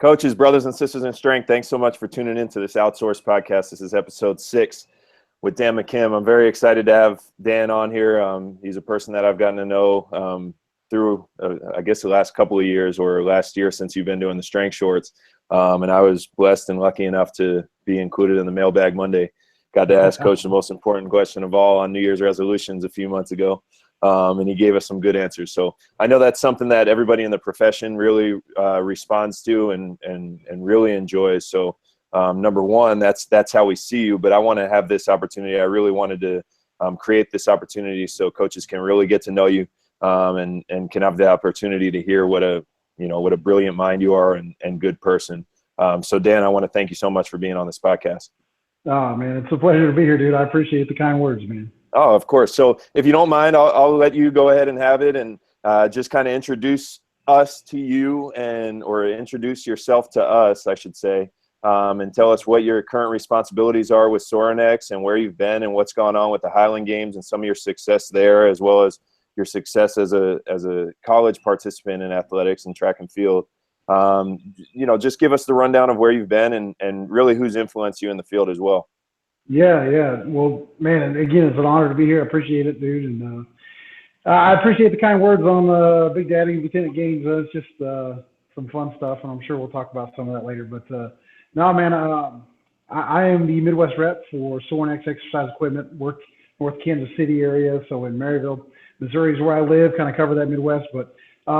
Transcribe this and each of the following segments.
Coaches, brothers and sisters in strength, thanks so much for tuning in to this Outsourced podcast. This is episode 6 with Dan McKim. I'm very excited to have Dan on here. He's a person that I've gotten to know through, I guess, the last couple of years or last year since you've been doing the strength shorts. And I was blessed and lucky enough to be included in the Mailbag Monday. Got to ask Coach the most important question of all on New Year's resolutions a few months ago. And he gave us some good answers. So I know that's something that everybody in the profession really responds to and really enjoys. So number one, that's how we see you. But I want to have this opportunity. I really wanted to create this opportunity so coaches can really get to know you and can have the opportunity to hear what a brilliant mind you are and good person. So Dan, I want to thank you so much for being on this podcast. Oh man, it's a pleasure to be here, dude. I appreciate the kind words, man. Oh, of course. So if you don't mind, I'll let you go ahead and have it and just kind of introduce us to you or introduce yourself to us, I should say, and tell us what your current responsibilities are with Sorinex and where you've been and what's gone on with the Highland Games and some of your success there, as well as your success as a college participant in athletics and track and field. Just give us the rundown of where you've been and really who's influenced you in the field as well. Yeah. Well, man, again, it's an honor to be here. I appreciate it, dude. And I appreciate the kind words on Big Daddy Lieutenant Games. It's just some fun stuff, and I'm sure we'll talk about some of that later. But no, man, I am the Midwest rep for Sorinex Exercise Equipment, work North Kansas City area. So in Maryville, Missouri is where I live, kind of cover that Midwest. But,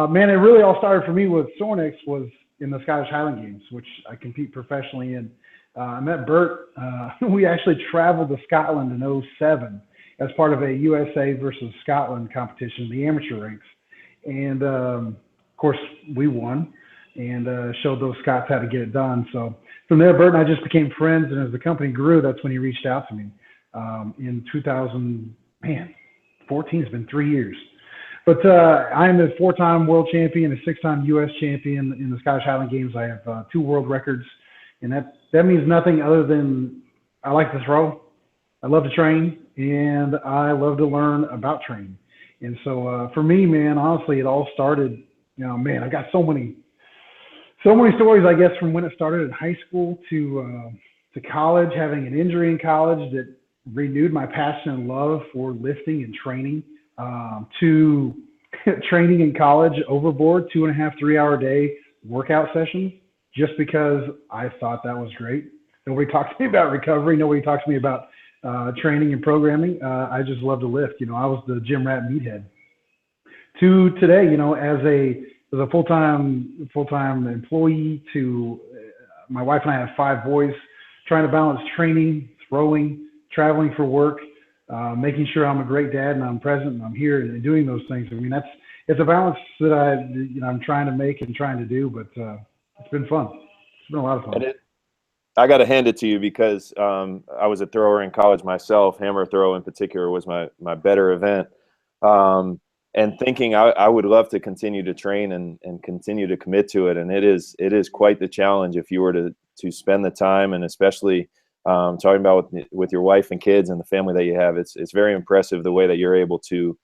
man, it really all started for me with Sorinex was in the Scottish Highland Games, which I compete professionally in. I met Bert. We actually traveled to Scotland in 2007 as part of a USA versus Scotland competition, the amateur ranks. And, of course, we won and showed those Scots how to get it done. So from there, Bert and I just became friends. And as the company grew, that's when he reached out to me. In 2014, it's been 3 years. But I'm a 4-time world champion, a 6-time U.S. champion in the Scottish Highland Games. I have 2 world records. And that means nothing other than I like to throw, I love to train, and I love to learn about training. And so for me, man, honestly, it all started, I've got so many stories, I guess, from when it started in high school to college, having an injury in college that renewed my passion and love for lifting and training, to training in college overboard, 2.5, 3-hour day workout sessions. Just because I thought that was great. Nobody talks to me about recovery. Nobody talks to me about training and programming. I just love to lift. I was the gym rat meathead. To today, as a full-time employee, to my wife and I have 5 boys, trying to balance training, throwing, traveling for work, making sure I'm a great dad and I'm present and I'm here and doing those things. I mean, it's a balance that I'm trying to make and trying to do, but it's been fun. It's been a lot of fun. I got to hand it to you because I was a thrower in college myself. Hammer throw in particular was my better event. And thinking I would love to continue to train and continue to commit to it. And it is quite the challenge if you were to spend the time, and especially talking about with your wife and kids and the family that you have. It's very impressive the way that you're able to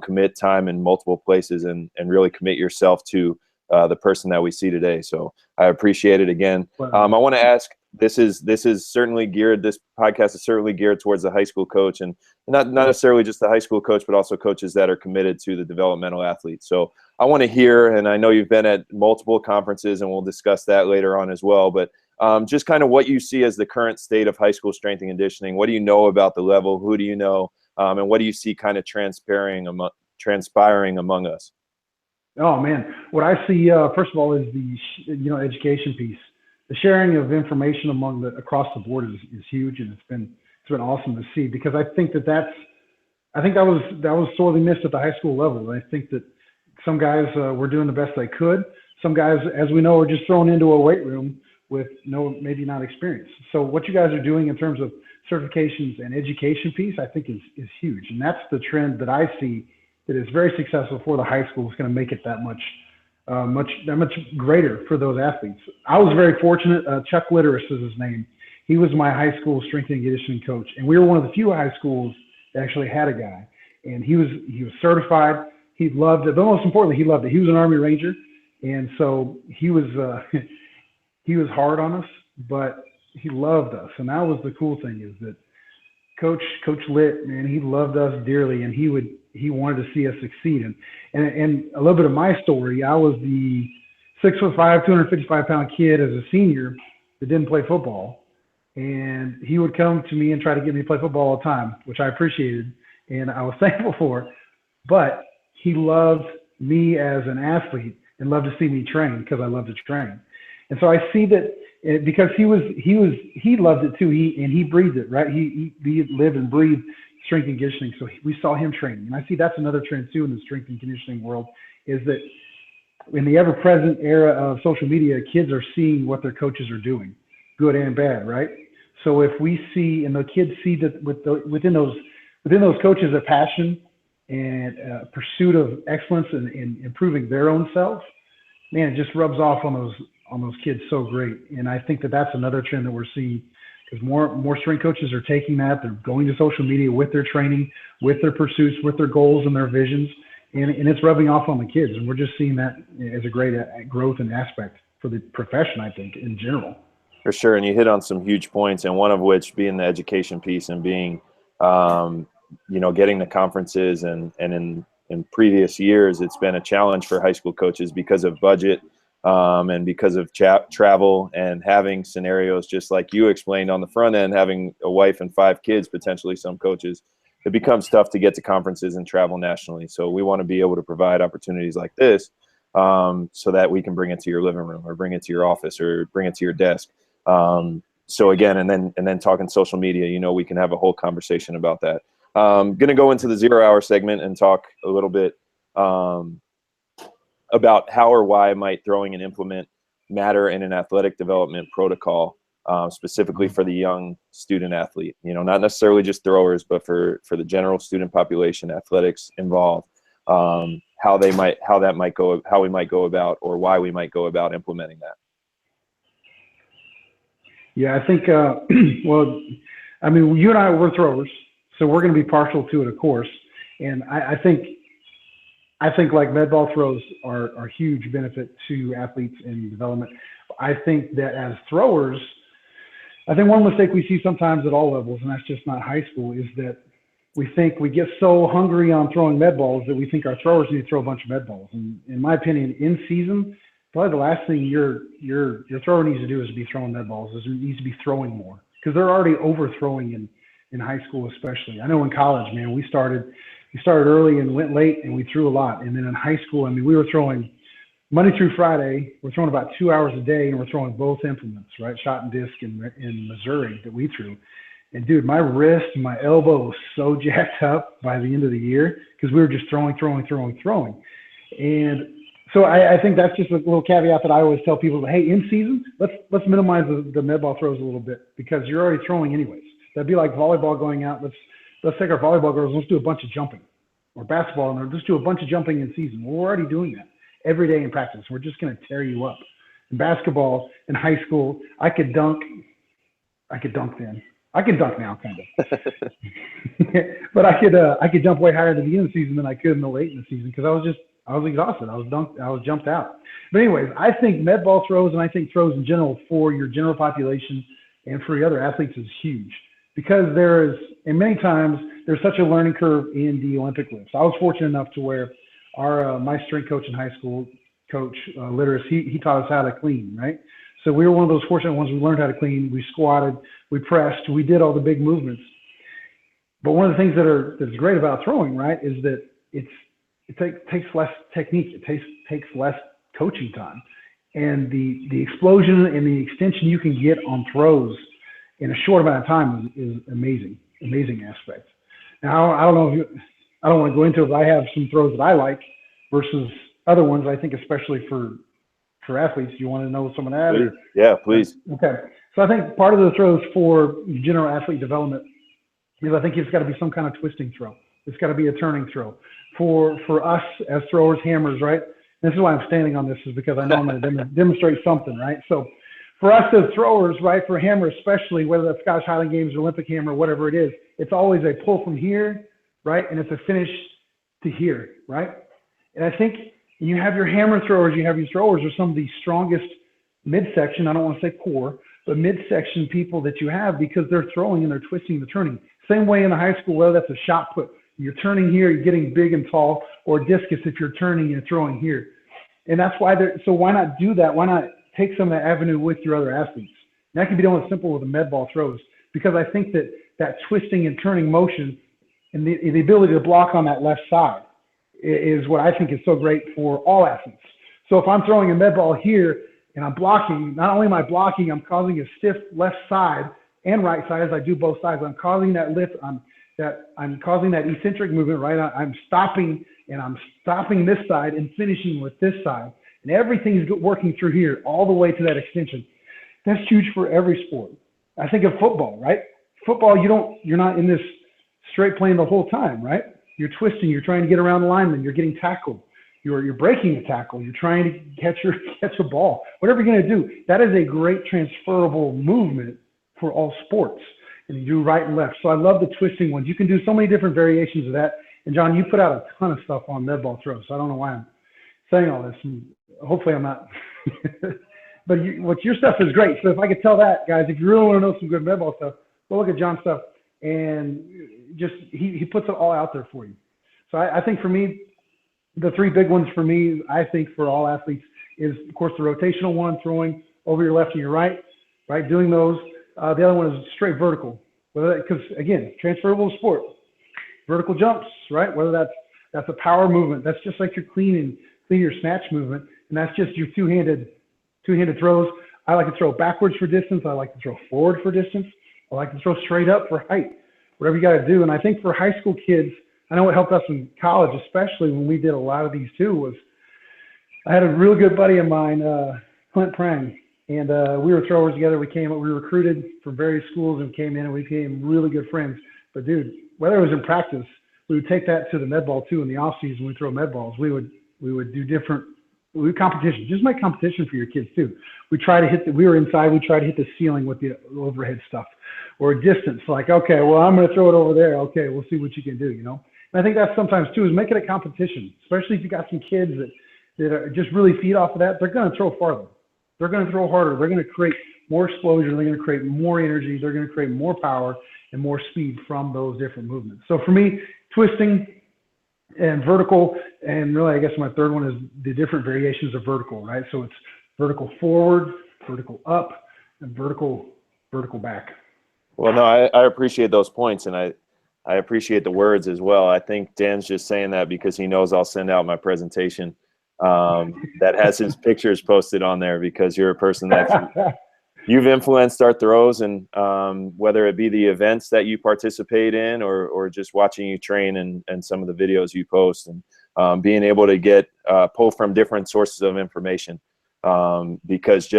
commit time in multiple places and really commit yourself to the person that we see today. So I appreciate it again. I want to ask, this is certainly geared, this podcast is certainly geared towards the high school coach, and not necessarily just the high school coach, but also coaches that are committed to the developmental athletes. So I want to hear, and I know you've been at multiple conferences and we'll discuss that later on as well, but just kind of what you see as the current state of high school strength and conditioning. What do you know about the level? Who do you know? And what do you see kind of transpiring among us? Oh man, what I see first of all is the education piece. The sharing of information across the board is huge, and it's been awesome to see, because I think that was sorely missed at the high school level. And I think that some guys were doing the best they could. Some guys, as we know, are just thrown into a weight room with maybe not experience. So what you guys are doing in terms of certifications and education piece, I think is huge, and that's the trend that I see that is very successful for the high school. It's going to make it that much greater for those athletes. I was very fortunate. Chuck Litteris is his name. He was my high school strength and conditioning coach, and we were one of the few high schools that actually had a guy. And he was certified. He loved it, but most importantly, he loved it. He was an Army Ranger, and so he was he was hard on us, but he loved us. And that was the cool thing, is that Coach Litt, man, he loved us dearly, and he wanted to see us succeed. And a little bit of my story, I was the 6'5", 255-pound kid as a senior that didn't play football. And he would come to me and try to get me to play football all the time, which I appreciated and I was thankful for. But he loved me as an athlete and loved to see me train because I love to train. And so I see that because he loved it too. He breathed it, right? He lived and breathed strength and conditioning. So we saw him training. And I see that's another trend too in the strength and conditioning world, is that in the ever-present era of social media, kids are seeing what their coaches are doing, good and bad, right? So if we see, and the kids see that within those coaches, a passion and pursuit of excellence and improving their own self, man, it just rubs off on those kids so great. And I think that that's another trend that we're seeing, because more strength coaches are taking that. They're going to social media with their training, with their pursuits, with their goals and their visions, and it's rubbing off on the kids. And we're just seeing that as a great growth and aspect for the profession, I think, in general. For sure. And you hit on some huge points, and one of which being the education piece and being, getting the conferences, and in previous years, it's been a challenge for high school coaches because of budget, and because of travel, and having scenarios just like you explained on the front end, having a wife and 5 kids, potentially some coaches, it becomes tough to get to conferences and travel nationally. So we want to be able to provide opportunities like this, so that we can bring it to your living room, or bring it to your office, or bring it to your desk. So again, and then talking social media, we can have a whole conversation about that. Going to go into the 0 hour segment and talk a little bit about how or why might throwing an implement matter in an athletic development protocol, specifically for the young student athlete. Not necessarily just throwers, but for the general student population, athletics involved. How we might go about, or why we might go about implementing that. Yeah, I think, well, I mean, you and I, we're throwers, so we're going to be partial to it, of course. And I think like med ball throws are huge benefit to athletes in development. I think that as throwers, I think one mistake we see sometimes at all levels, and that's just not high school, is that we think we get so hungry on throwing med balls that we think our throwers need to throw a bunch of med balls. And in my opinion, in season, probably the last thing your thrower needs to do is be throwing med balls. He needs to be throwing more, because they're already overthrowing in high school, especially. I know in college, man, we started early and went late, and we threw a lot. And then in high school, I mean, we were throwing Monday through Friday. We're throwing about 2 hours a day, and we're throwing both implements, right? Shot and disc in Missouri that we threw. And dude, my wrist and my elbow was so jacked up by the end of the year, because we were just throwing. And so I think that's just a little caveat that I always tell people, hey, in season, let's minimize the med ball throws a little bit, because you're already throwing anyways. That'd be like volleyball going out. Let's take our volleyball girls, let's do a bunch of jumping, or basketball, and let's do a bunch of jumping in season. Well, we're already doing that every day in practice. We're just going to tear you up. In basketball, in high school, I could dunk then. I can dunk now, kind of. But I could jump way higher at the beginning of the season than I could in the late in the season, because I was exhausted. I was jumped out. But anyways, I think med ball throws, and I think throws in general for your general population and for the other athletes, is huge, because and many times there's such a learning curve in the Olympic lifts. I was fortunate enough to where my strength coach in high school, Coach Litteris, he taught us how to clean, right? So we were one of those fortunate ones. We learned how to clean. We squatted, we pressed, we did all the big movements. But one of the things that's great about throwing, right, is that it takes less technique. It takes less coaching time. And the explosion and the extension you can get on throws in a short amount of time is amazing aspect. Now, I don't want to go into it, but I have some throws that I like versus other ones, I think, especially for athletes. Do you want to know some of that? Please. Yeah, please. Okay. So I think part of the throws for general athlete development is, I think it's got to be some kind of twisting throw. It's got to be a turning throw. For us as throwers, hammers, right? This is why I'm standing on this, is because I know I'm going to demonstrate something, right? So for us as throwers, right, for hammer especially, whether that's Scottish Highland Games or Olympic hammer, whatever it is, it's always a pull from here, right? And it's a finish to here, right? And I think you have your hammer throwers, you have your throwers are some of the strongest midsection, I don't want to say core, but midsection people that you have because they're throwing and they're twisting and they're turning. Same way in the high school, whether that's a shot put, you're turning here, you're getting big and tall, or discus if you're turning and throwing here. And that's why so why not do that? Why not take some of that avenue with your other athletes? And that can be done simple with the med ball throws, because I think that twisting and turning motion and the ability to block on that left side is what I think is so great for all athletes. So if I'm throwing a med ball here and I'm blocking, not only am I blocking, I'm causing a stiff left side and right side as I do both sides. I'm causing that lift, I'm causing that eccentric movement, right? I'm stopping this side and finishing with this side. And everything's working through here all the way to that extension. That's huge for every sport. I think of football, right? Football, you're not in this straight plane the whole time, right? You're twisting, you're trying to get around the lineman, you're getting tackled, you're breaking a tackle, you're trying to catch a ball. Whatever you're going to do, that is a great transferable movement for all sports. And you do right and left. So I love the twisting ones. You can do so many different variations of that. And John, you put out a ton of stuff on med ball throws. So I don't know why I'm saying all this. And hopefully I'm not. But your stuff is great. So if I could tell that, guys, if you really want to know some good med ball stuff, go look at John's stuff. And just he puts it all out there for you. So I think for me, the three big ones for me, I think for all athletes is, of course, the rotational one, throwing over your left and your right, doing those. The other one is straight vertical, because again, transferable sport, vertical jumps, right? Whether that's a power movement, that's just like your clean your snatch movement, and that's just your two-handed throws. I like to throw backwards for distance. I like to throw forward for distance. I like to throw straight up for height. Whatever you got to do. And I think for high school kids, I know what helped us in college, especially when we did a lot of these too, was I had a real good buddy of mine, Clint Prang. And we were throwers together. We recruited from various schools and came in, and we became really good friends. But dude, whether it was in practice, we would take that to the med ball too in the off season. We throw med balls. We would do different competition. Just make competition for your kids too. We were inside. We tried to hit the ceiling with the overhead stuff, or a distance. Like, okay, well, I'm going to throw it over there. Okay, we'll see what you can do. And I think that's sometimes too, is make it a competition. Especially if you got some kids that are just really feed off of that. They're going to throw farther. They're going to throw harder. They're going to create more explosion. They're going to create more energy. They're going to create more power and more speed from those different movements. So for me, twisting and vertical, and really, I guess my third one is the different variations of vertical, right? So it's vertical forward, vertical up, and vertical back. Well, no, I appreciate those points, and I appreciate the words as well. I think Dan's just saying that because he knows I'll send out my presentation that has his pictures posted on there, because you're a person that you've influenced our throws, and whether it be the events that you participate in or just watching you train and some of the videos you post, and being able to pull from different sources of information. Because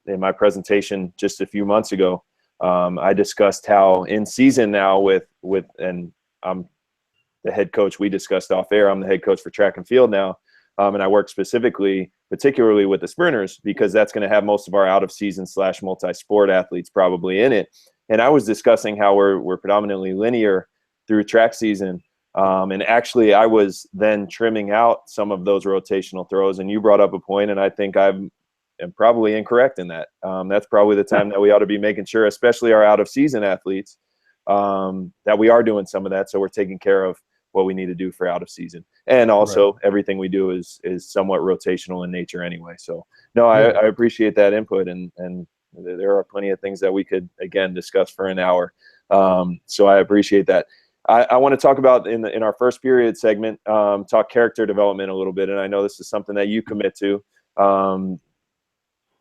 in my presentation just a few months ago, I discussed how in season now and I'm the head coach, we discussed off air, I'm the head coach for track and field now. And I work particularly with the sprinters, because that's going to have most of our out of season / multi-sport athletes probably in it. And I was discussing how we're predominantly linear through track season. And actually I was then trimming out some of those rotational throws, and you brought up a point, and I think I'm probably incorrect in that. That's probably the time that we ought to be making sure, especially our out of season athletes, that we are doing some of that. So we're taking care of what we need to do for out of season. And also everything we do is somewhat rotational in nature anyway. So no, I appreciate that input, and there are plenty of things that we could, again, discuss for an hour. So I appreciate that. I want to talk about in our first period segment, talk character development a little bit. And I know this is something that you commit to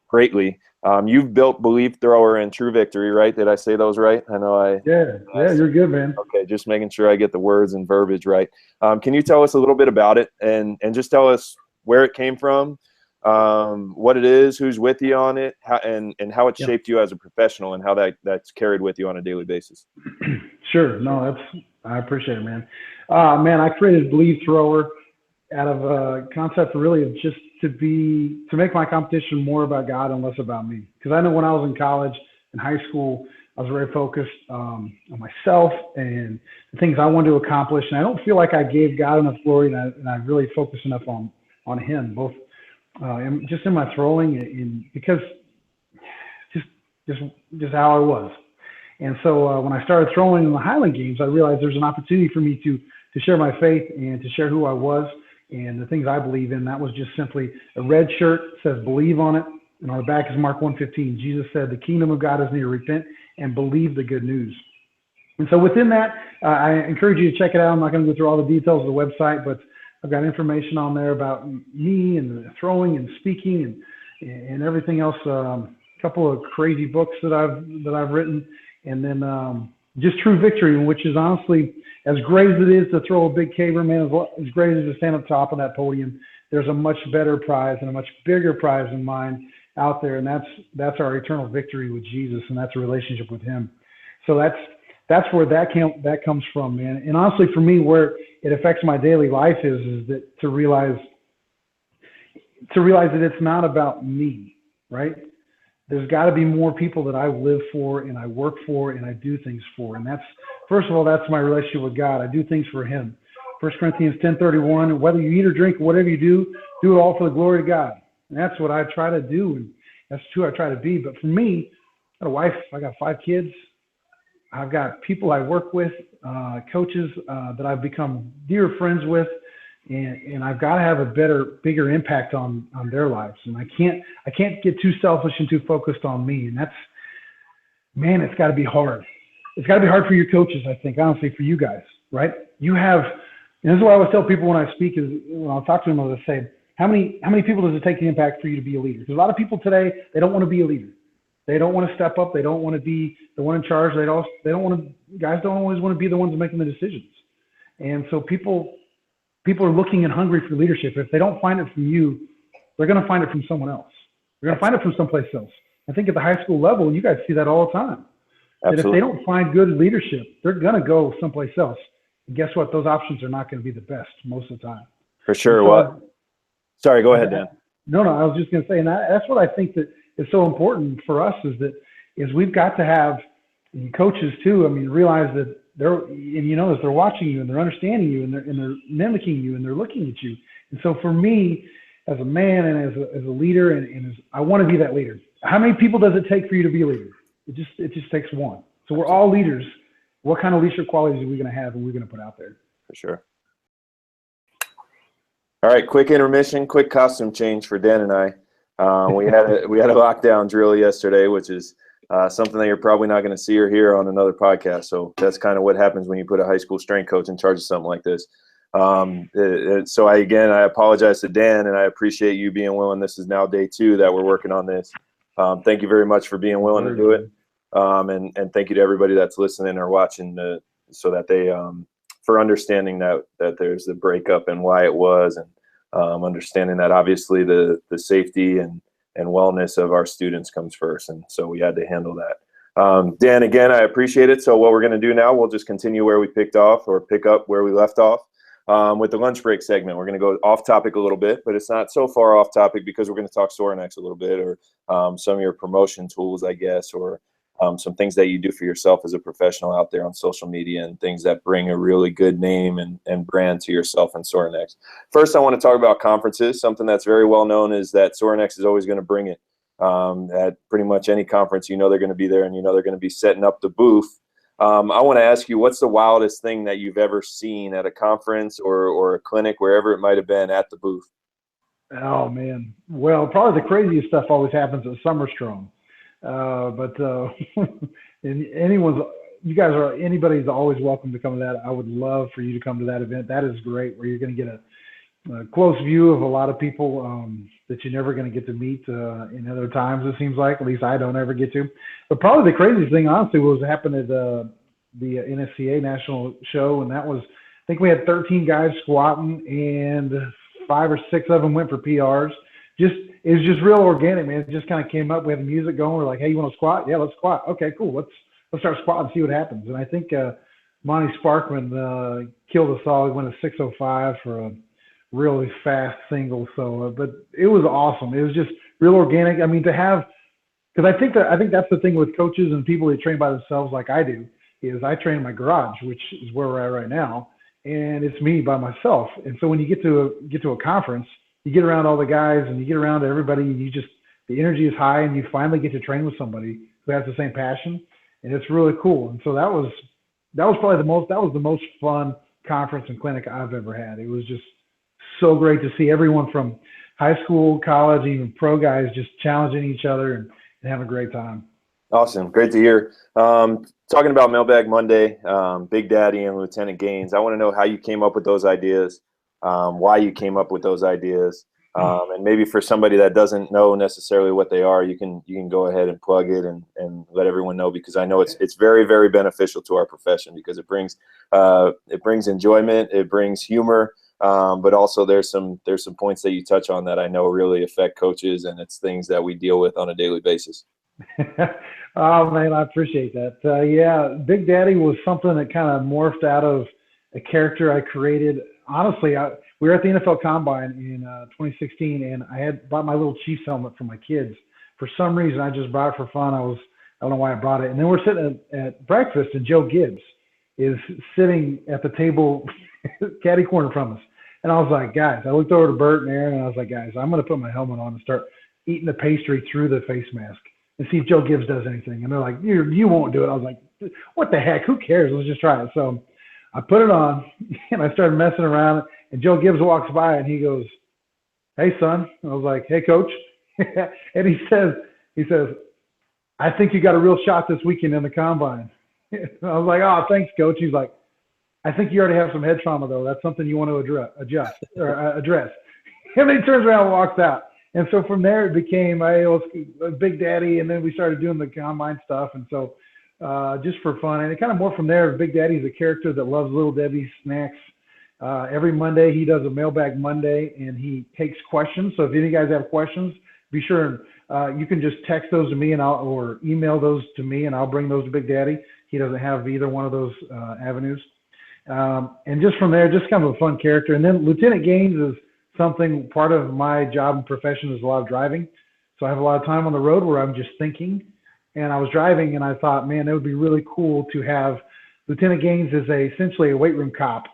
greatly. You've built Believe Thrower and True Victory, right? Did I say those right? I know Yeah, you're good, man. Okay, just making sure I get the words and verbiage right. Can you tell us a little bit about it, and just tell us where it came from, what it is, who's with you on it, and how it shaped you as a professional, and how that's carried with you on a daily basis? Sure. No, I appreciate it, man. Man, I created Believe Thrower out of a concept really of just to make my competition more about God and less about me. Because I know when I was in college and high school, I was very focused on myself and the things I wanted to accomplish. And I don't feel like I gave God enough glory, and I really focused enough on Him, both just in my throwing, because just how I was. And so when I started throwing in the Highland Games, I realized there's an opportunity for me to share my faith and to share who I was and the things I believe in. That was just simply a red shirt, says believe on it, and on the back is Mark 1:15. Jesus said, the kingdom of God is near, repent and believe the good news. And so within that, I encourage you to check it out. I'm not going to go through all the details of the website, but I've got information on there about me and the throwing and speaking and everything else. A couple of crazy books that I've written, and then just True Victory, which is honestly, as great as it is to throw a big caber, man, as great as to stand up top of that podium, there's a much better prize and a much bigger prize than mine out there, and that's our eternal victory with Jesus, and that's a relationship with Him. So that's where that comes from, man. And honestly, for me, where it affects my daily life is that to realize that it's not about me, right? There's got to be more people that I live for and I work for and I do things for. And that's, first of all, that's my relationship with God. I do things for Him. 1 Corinthians 10:31, whether you eat or drink or whatever you do it all for the glory of God. And that's what I try to do, and that's who I try to be. But for me, I got a wife, I got 5 kids. I've got people I work with, coaches that I've become dear friends with, and I've got to have a bigger impact on their lives. And I can't get too selfish and too focused on me. And that's, man, it's got to be hard. It's got to be hard for your coaches, I think, honestly, for you guys, right? You have, and this is what I always tell people when I speak, is when I'll talk to them, I'll just say, how many people does it take to impact for you to be a leader? Because a lot of people today, they don't want to be a leader. They don't want to step up. They don't want to be the one in charge. They don't want to, guys don't always want to be the ones making the decisions. And so people are looking and hungry for leadership. If they don't find it from you, they're going to find it from someone else. They're going to find it from someplace else. I think at the high school level, you guys see that all the time. Absolutely. That if they don't find good leadership, they're going to go someplace else. And guess what? Those options are not going to be the best most of the time. For sure. So, sorry, go ahead, Dan. No, I was just going to say, and that's what I think that is so important for us is we've got to have, and coaches too, I mean, realize that they're watching you and they're understanding you and they're mimicking you and they're looking at you. And so for me, as a man and as a leader, and I want to be that leader. How many people does it take for you to be a leader? It just takes one. So we're all leaders. What kind of leadership qualities are we going to have and we're going to put out there? For sure. All right, quick intermission, quick costume change for Dan and I. We had a lockdown drill yesterday, which is something that you're probably not going to see or hear on another podcast. So that's kind of what happens when you put a high school strength coach in charge of something like this. So I apologize to Dan, and I appreciate you being willing. This is now day 2 that we're working on this. Thank you very much for being willing to do it. And thank you to everybody that's listening or watching so that they for understanding that there's the breakup and why it was, and understanding that obviously the safety and wellness of our students comes first. And so we had to handle that. Dan, again, I appreciate it. So what we're going to do now, we'll just continue where we pick up where we left off with the lunch break segment. We're going to go off topic a little bit, but it's not so far off topic because we're going to talk Sorinex a little bit, or some of your promotion tools, I guess, or some things that you do for yourself as a professional out there on social media, and things that bring a really good name and brand to yourself and Sorinex. First, I want to talk about conferences. Something that's very well known is that Sorinex is always going to bring it. At pretty much any conference, they're going to be there, and they're going to be setting up the booth. I want to ask you, what's the wildest thing that you've ever seen at a conference or a clinic, wherever it might have been, at the booth? Oh, man. Well, probably the craziest stuff always happens at Summer Strong. Anybody's always welcome to come to that. I would love for you to come to that event. That is great, where you're going to get a close view of a lot of people that you're never going to get to meet in other times, it seems like. At least I don't ever get to. But probably the craziest thing, honestly, was happened at the NSCA National Show, and that was, I think we had 13 guys squatting, and 5 or 6 of them went for PRs. It was just real organic, man. It just kind of came up. We had the music going. We're like, hey, you want to squat? Yeah, let's squat. Okay, cool. Let's start squatting and see what happens. And I think Monty Sparkman killed us all. He went a 6:05 for a really fast single. So, but it was awesome. It was just real organic. I mean, to have, because I think that's the thing with coaches and people that train by themselves, like I do, is I train in my garage, which is where we're at right now, and it's me by myself. And so when you get to a conference, you get around all the guys and you get around everybody, and the energy is high, and you finally get to train with somebody who has the same passion, and it's really cool. And so that was probably the most fun conference and clinic I've ever had. It was just so great to see everyone from high school, college, even pro guys just challenging each other and having a great time. Awesome. Great to hear. Talking about Mailbag Monday, Big Daddy and Lieutenant Gaines, I want to know how you came up with those ideas, why you came up with those ideas, and maybe for somebody that doesn't know necessarily what they are, you can go ahead and plug it and let everyone know, because I know it's very, very beneficial to our profession, because it brings enjoyment, it brings humor, but also there's some points that you touch on that I know really affect coaches, and it's things that we deal with on a daily basis. Oh man, I appreciate that. Yeah, Big Daddy was something that kind of morphed out of a character I created. Honestly, we were at the NFL Combine in 2016, and I had bought my little Chiefs helmet for my kids. For some reason, I just bought it for fun. I don't know why I brought it. And then we're sitting at breakfast, and Joe Gibbs is sitting at the table, caddy corner from us. And I was like, guys, I looked over to Bert and Aaron, and I was like, guys, I'm going to put my helmet on and start eating the pastry through the face mask and see if Joe Gibbs does anything. And they're like, you won't do it. I was like, what the heck? Who cares? Let's just try it. So I put it on, and I started messing around. And Joe Gibbs walks by, and he goes, hey, son. I was like, hey, coach. And he says, I think you got a real shot this weekend in the Combine. I was like, oh, thanks, coach. He's like, I think you already have some head trauma, though. That's something you want to address. And then he turns around and walks out. And so from there, it became Big Daddy, and then we started doing the Combine stuff. And so just for fun. And it kind of more from there. Big Daddy's a character that loves Little Debbie's snacks. Every Monday, he does a Mailbag Monday, and he takes questions. So if any of you guys have questions, be sure you can just text those to me or email those to me, and I'll bring those to Big Daddy. He doesn't have either one of those avenues. And just from there, just kind of a fun character. And then Lieutenant Gaines is something, part of my job and profession is a lot of driving. So I have a lot of time on the road where I'm just thinking. And I was driving, and I thought, man, it would be really cool to have Lieutenant Gaines is essentially a weight room cop,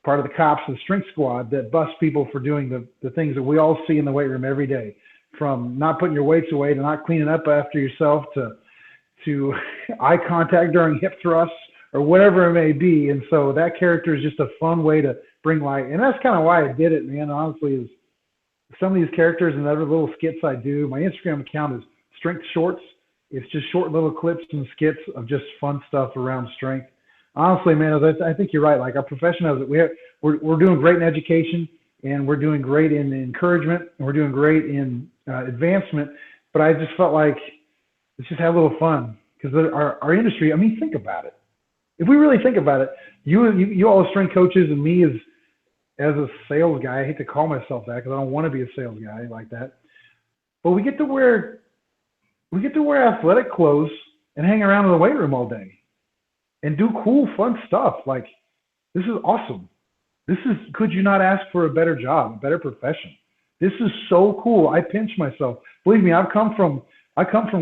part of the cops, the strength squad that busts people for doing the things that we all see in the weight room every day, from not putting your weights away to not cleaning up after yourself to eye contact during hip thrusts or whatever it may be. And so that character is just a fun way to bring light. And that's kind of why I did it, man, honestly, is some of these characters and other little skits I do. My Instagram account is Strength Shorts. It's just short little clips and skits of just fun stuff around strength. Honestly, man, I think you're right. Like, our profession has it. We're doing great in education, and we're doing great in encouragement, and we're doing great in advancement. But I just felt like let's just have a little fun, because our industry. I mean, think about it. If we really think about it, you all as strength coaches and me as a sales guy. I hate to call myself that because I don't want to be a sales guy like that. But we get to wear athletic clothes and hang around in the weight room all day and do cool, fun stuff. Like, this is awesome. Could you not ask for a better job, a better profession? This is so cool. I pinch myself. Believe me, I come from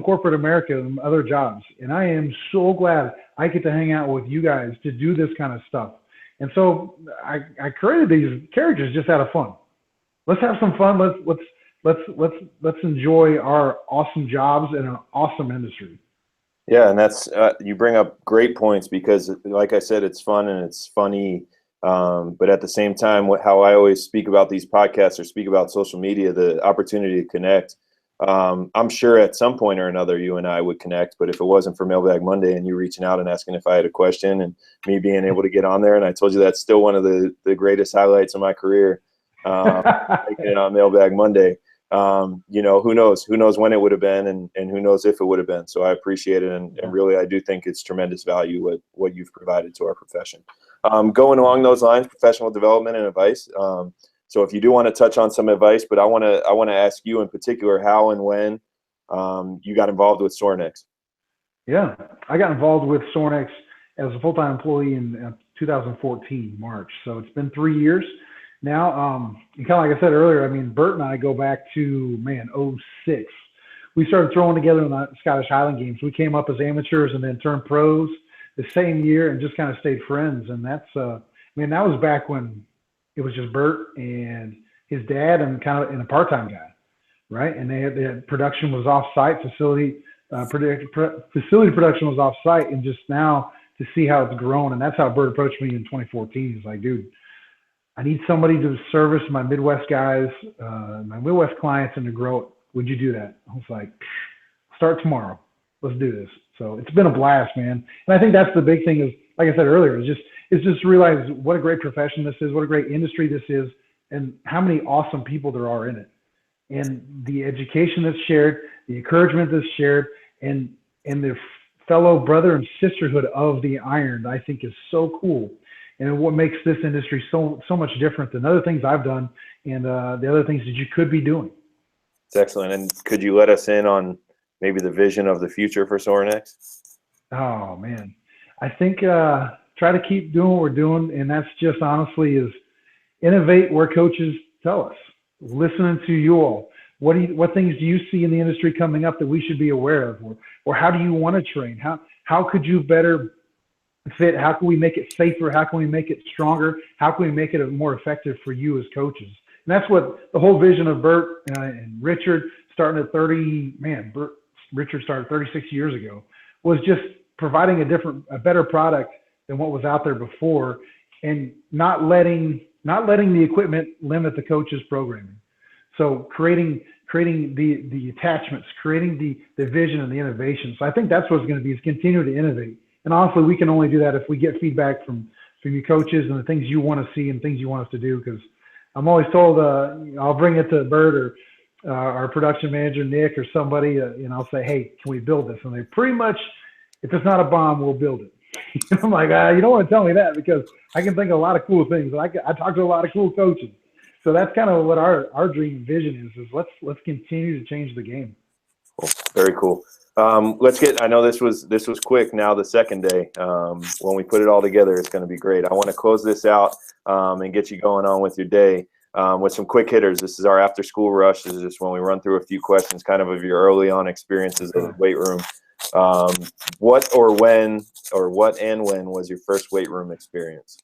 corporate America and other jobs, and I am so glad I get to hang out with you guys to do this kind of stuff. And so I created these characters just out of fun. Let's have some fun. Let's enjoy our awesome jobs in an awesome industry. Yeah, and that's you bring up great points, because, like I said, it's fun and it's funny. But at the same time, how I always speak about these podcasts or speak about social media, the opportunity to connect. I'm sure at some point or another you and I would connect, but if it wasn't for Mailbag Monday and you reaching out and asking if I had a question and me being able to get on there, and I told you that's still one of the greatest highlights of my career, making it on Mailbag Monday. Who knows when it would have been, and who knows if it would have been. So I appreciate it, and really I do think it's tremendous value what you've provided to our profession. Going along those lines, professional development and advice. So if you do want to touch on some advice, but I want to ask you in particular how and when you got involved with Sornex. Yeah, I got involved with Sornex as a full-time employee in 2014, March. So it's been 3 years now. And kind of like I said earlier, I mean, Bert and I go back to, 06. We started throwing together in the Scottish Highland Games. We came up as amateurs and then turned pros the same year and just kind of stayed friends. And that's, that was back when it was just Bert and his dad and a part-time guy, right? And they had production was off-site, facility facility production was off site, and just now to see how it's grown. And that's how Bert approached me in 2014. He's like, dude, I need somebody to service my Midwest guys, my Midwest clients, and to grow it. Would you do that? I was like, start tomorrow. Let's do this. So it's been a blast, man. And I think that's the big thing is, like I said earlier, is just realize what a great profession this is, what a great industry this is, and how many awesome people there are in it. And the education that's shared, the encouragement that's shared, and the fellow brother and sisterhood of the iron, I think is so cool. And what makes this industry so much different than other things I've done and the other things that you could be doing. It's excellent. And could you let us in on maybe the vision of the future for Sorinex? Oh, man. I think try to keep doing what we're doing, and that's just honestly is innovate where coaches tell us. Listening to you all. What things do you see in the industry coming up that we should be aware of? Or how do you want to train? How could you better fit? How can we make it safer? How can we make it stronger? How can we make it more effective for you as coaches? And that's what the whole vision of Bert and Richard starting at 30, Richard started 36 years ago, was just providing a better product than what was out there before, and not letting the equipment limit the coach's programming. So creating the attachments, creating the vision and the innovation. So I think that's what's going to be, is continue to innovate. And honestly, we can only do that if we get feedback from you coaches and the things you want to see and things you want us to do. Because I'm always told, I'll bring it to Bert or our production manager, Nick, or somebody, and I'll say, hey, can we build this? And they pretty much, if it's not a bomb, we'll build it. I'm like, you don't want to tell me that, because I can think of a lot of cool things. I talk to a lot of cool coaches. So that's kind of what our dream and vision is let's continue to change the game. Cool. Very cool. Let's get, I know this was quick. Now the second day, when we put it all together, it's going to be great. I want to close this out and get you going on with your day with some quick hitters. This is our after school rush. This is just when we run through a few questions kind of your early on experiences in the weight room. What and when was your first weight room experience?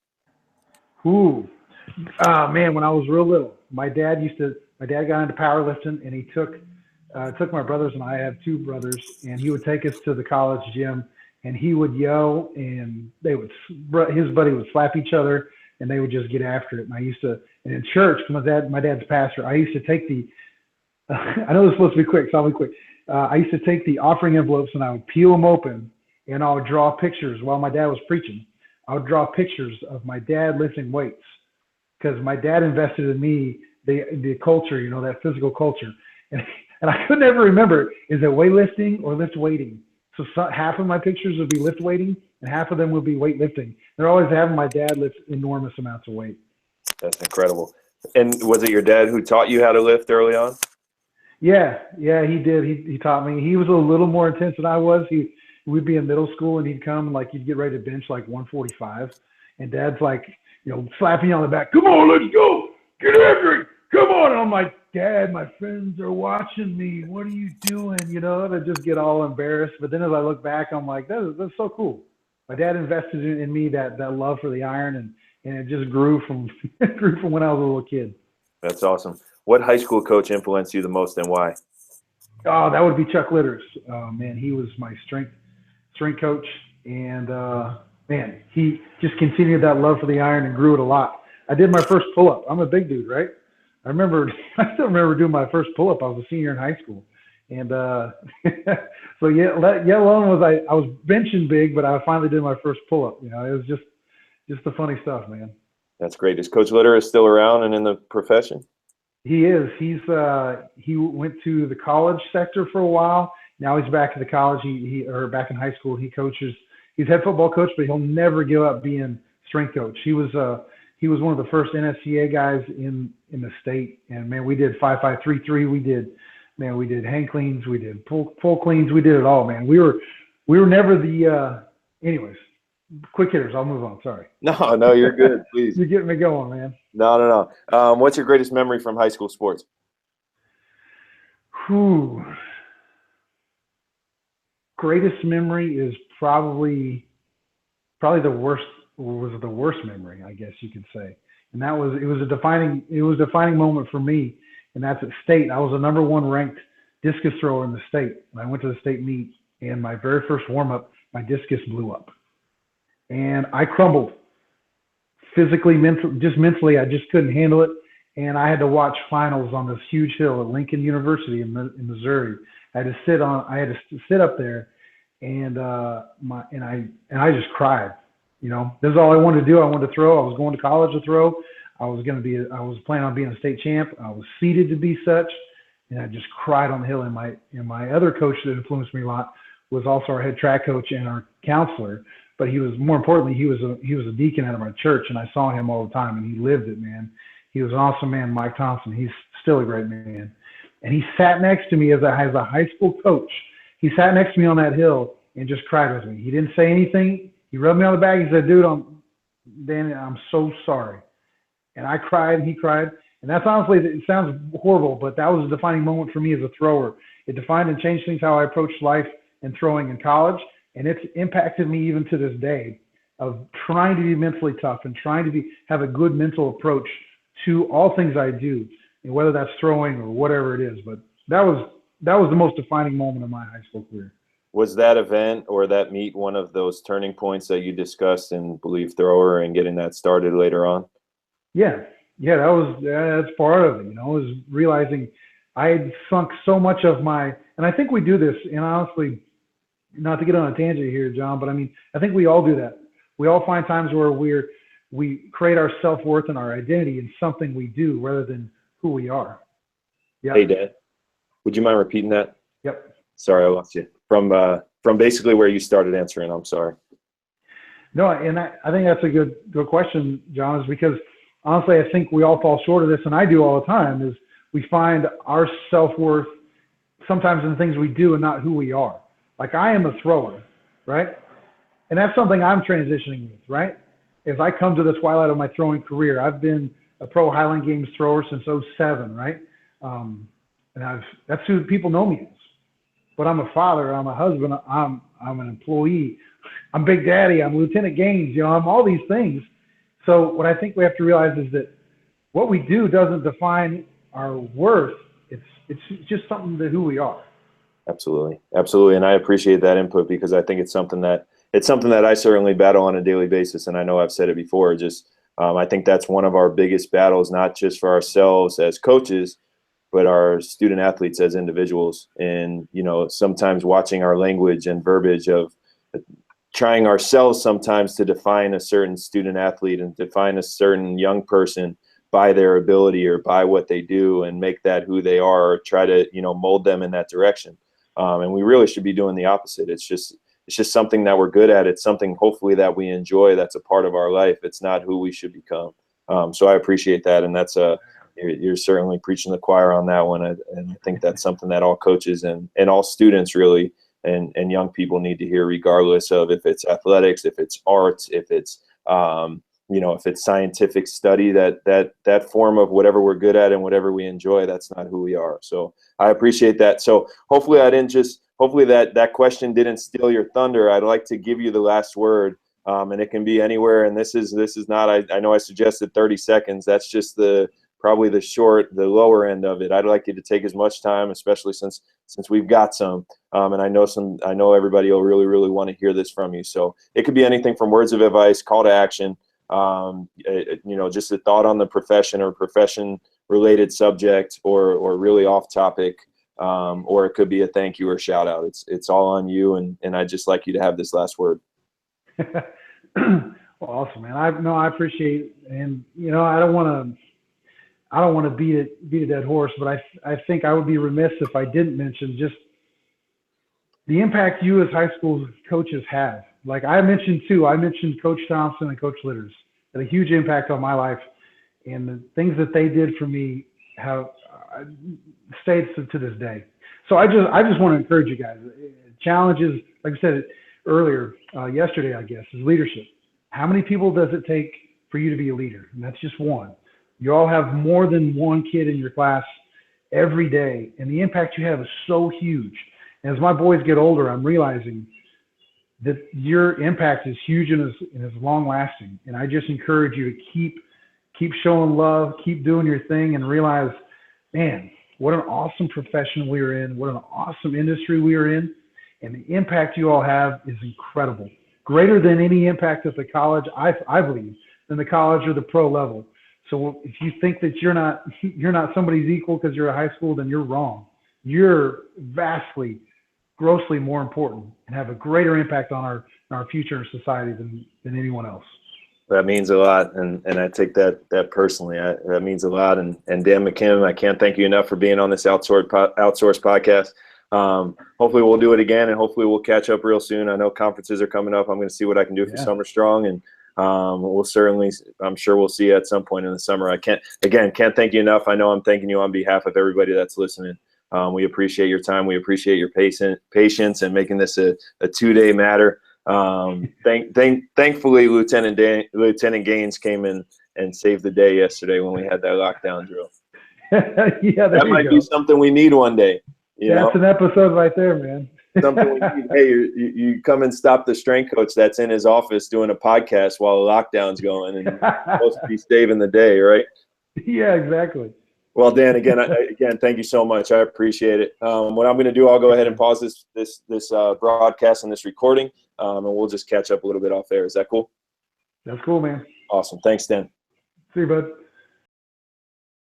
Man, when I was real little, my dad got into powerlifting, and he took my brothers and I have two brothers, and he would take us to the college gym, and he would yell, and his buddy would slap each other, and they would just get after it. And and in church, my dad's a pastor, I used to take I know this is supposed to be quick, so I'll be quick. I used to take the offering envelopes, and I would peel them open, and I would draw pictures while my dad was preaching. I would draw pictures of my dad lifting weights, because my dad invested in me, the culture, that physical culture. And I could never remember, is it weightlifting or lift weighting? So half of my pictures would be lift weighting, and half of them would be weightlifting. They're always having my dad lift enormous amounts of weight. That's incredible. And was it your dad who taught you how to lift early on? Yeah, he did. He taught me. He was a little more intense than I was. We'd be in middle school, and he'd come, and he'd get ready to bench 145, and Dad's slapping you on the back. Come on, let's go. Get after it. Come on. And I'm like, Dad, my friends are watching me. What are you doing? To just get all embarrassed. But then as I look back, I'm like, that's so cool. My dad invested in me that love for the iron, and it just grew from when I was a little kid. That's awesome. What high school coach influenced you the most, and why? Oh, that would be Chuck Litters. Man, he was my strength coach, and man, he just continued that love for the iron and grew it a lot. I did my first pull-up. I'm a big dude, right? I still remember doing my first pull-up. I was a senior in high school, and so let alone was I was benching big, but I finally did my first pull-up. It was just the funny stuff, man. That's great. Is Coach Litter still around and in the profession? He is. He went to the college sector for a while. Now he's back at the college. Or back in high school. He coaches. He's head football coach, but he'll never give up being strength coach. He was one of the first NSCA guys in the state. And man, we did 5.5 3.3. We did hang cleans. We did full cleans. We did it all, man. We were never the. Anyways, quick hitters. I'll move on. Sorry. No, you're good. Please. You're getting me going, man. No. What's your greatest memory from high school sports? Greatest memory is probably the worst. Was the worst memory, I guess you could say, and it was a defining moment for me, and that's at state. I was a number 1 ranked discus thrower in the state. And I went to the state meet, and my very first warm-up, my discus blew up. And I crumbled physically, mentally. I just couldn't handle it. And I had to watch finals on this huge hill at Lincoln University in Missouri. I had to sit up there, and I just cried. This is all I wanted to do. I wanted to throw. I was going to college to throw. I was planning on being a state champ. I was seeded to be such, and I just cried on the hill. And my other coach that influenced me a lot was also our head track coach and our counselor. But more importantly, he was a deacon out of our church, and I saw him all the time, and he lived it, man. He was an awesome man, Mike Thompson. He's still a great man. And he sat next to me as a high school coach. He sat next to me on that hill and just cried with me. He didn't say anything. He rubbed me on the back. He said, "Dude, Danny, I'm so sorry." And I cried, and he cried. And that's honestly, it sounds horrible, but that was a defining moment for me as a thrower. It defined and changed things how I approached life and throwing in college. And it's impacted me even to this day of trying to be mentally tough and trying to have a good mental approach to all things I do, and whether that's throwing or whatever it is. But that was the most defining moment of my high school career. Was that event or that meet one of those turning points that you discussed in Believe Thrower and getting that started later on? Yeah, that's part of it. It was realizing I had sunk so much of and I think we do this, and honestly, not to get on a tangent here, John, but I think we all do that. We all find times where we create our self-worth and our identity in something we do rather than who we are. Yep. Hey, Dad, would you mind repeating that? Yep. Sorry, I lost you. From basically where you started answering, I'm sorry. No, and I think that's a good question, John, is because honestly, I think we all fall short of this, and I do all the time, is we find our self-worth sometimes in the things we do and not who we are. Like, I am a thrower, right? And that's something I'm transitioning with, right? As I come to the twilight of my throwing career, I've been a pro Highland Games thrower since '07, right? And that's who people know me as. But I'm a father, I'm a husband, I'm an employee, I'm Big Daddy, I'm Lieutenant Gaines, I'm all these things. So what I think we have to realize is that what we do doesn't define our worth. It's just something to who we are. Absolutely. And I appreciate that input, because I think it's something that I certainly battle on a daily basis. And I know I've said it before, I think that's one of our biggest battles, not just for ourselves as coaches, but our student athletes as individuals. And, sometimes watching our language and verbiage of trying ourselves sometimes to define a certain student athlete and define a certain young person by their ability or by what they do and make that who they are, or try to, mold them in that direction. And we really should be doing the opposite. It's just something that we're good at. It's something hopefully that we enjoy. That's a part of our life. It's not who we should become. So I appreciate that. And that's you're certainly preaching the choir on that one. And I think that's something that all coaches and all students really, and young people need to hear, regardless of if it's athletics, if it's arts, if it's, if it's scientific study, that form of whatever we're good at and whatever we enjoy, that's not who we are. So I appreciate that. So hopefully that question didn't steal your thunder. I'd like to give you the last word, and it can be anywhere. And this is not, I know I suggested 30 seconds. That's just probably the lower end of it. I'd like you to take as much time, especially since we've got some, and I know everybody will really, really want to hear this from you. So it could be anything from words of advice, call to action, just a thought on the profession or profession related subject, or really off topic, or it could be a thank you or shout out. It's all on you. And I'd just like you to have this last word. Well, awesome, man. I appreciate it. And, I don't want to beat a dead horse, but I think I would be remiss if I didn't mention just the impact you as high school coaches have. Like I mentioned Coach Thompson and Coach Litters had a huge impact on my life, and the things that they did for me have stayed to this day. So I just want to encourage you guys. Challenges, like I said earlier, yesterday, I guess, is leadership. How many people does it take for you to be a leader? And that's just one. You all have more than one kid in your class every day, and the impact you have is so huge. And as my boys get older, I'm realizing that your impact is huge and is long lasting. And I just encourage you to keep showing love, keep doing your thing, and realize, man, what an awesome profession we are in, what an awesome industry we are in, and the impact you all have is incredible. Greater than any impact at the college, I believe, than the college or the pro level. So if you think that you're not somebody's equal because you're a high school, then you're wrong. You're vastly, grossly more important and have a greater impact on our future and society than anyone else. That means a lot, and I take that personally. That means a lot. And Dan McKim, I can't thank you enough for being on this Outsourced podcast. Hopefully we'll do it again, and hopefully we'll catch up real soon. I know conferences are coming up. I'm going to see what I can do for Summer Strong, and we'll certainly, I'm sure we'll see you at some point in the summer. I can't thank you enough. I know I'm thanking you on behalf of everybody that's listening. We appreciate your time. We appreciate your patience and making this a 2-day matter. Thankfully, Lieutenant Gaines came in and saved the day yesterday when we had that lockdown drill. Yeah, that might be something we need one day. That's an episode right there, man. Something we need. Hey, you come and stop the strength coach that's in his office doing a podcast while the lockdown's going, and you're supposed to be saving the day, right? Yeah, exactly. Well, Dan, again, thank you so much. I appreciate it. What I'm going to do, I'll go ahead and pause this broadcast and this recording, and we'll just catch up a little bit off air. Is that cool? That's cool, man. Awesome. Thanks, Dan. See you, bud.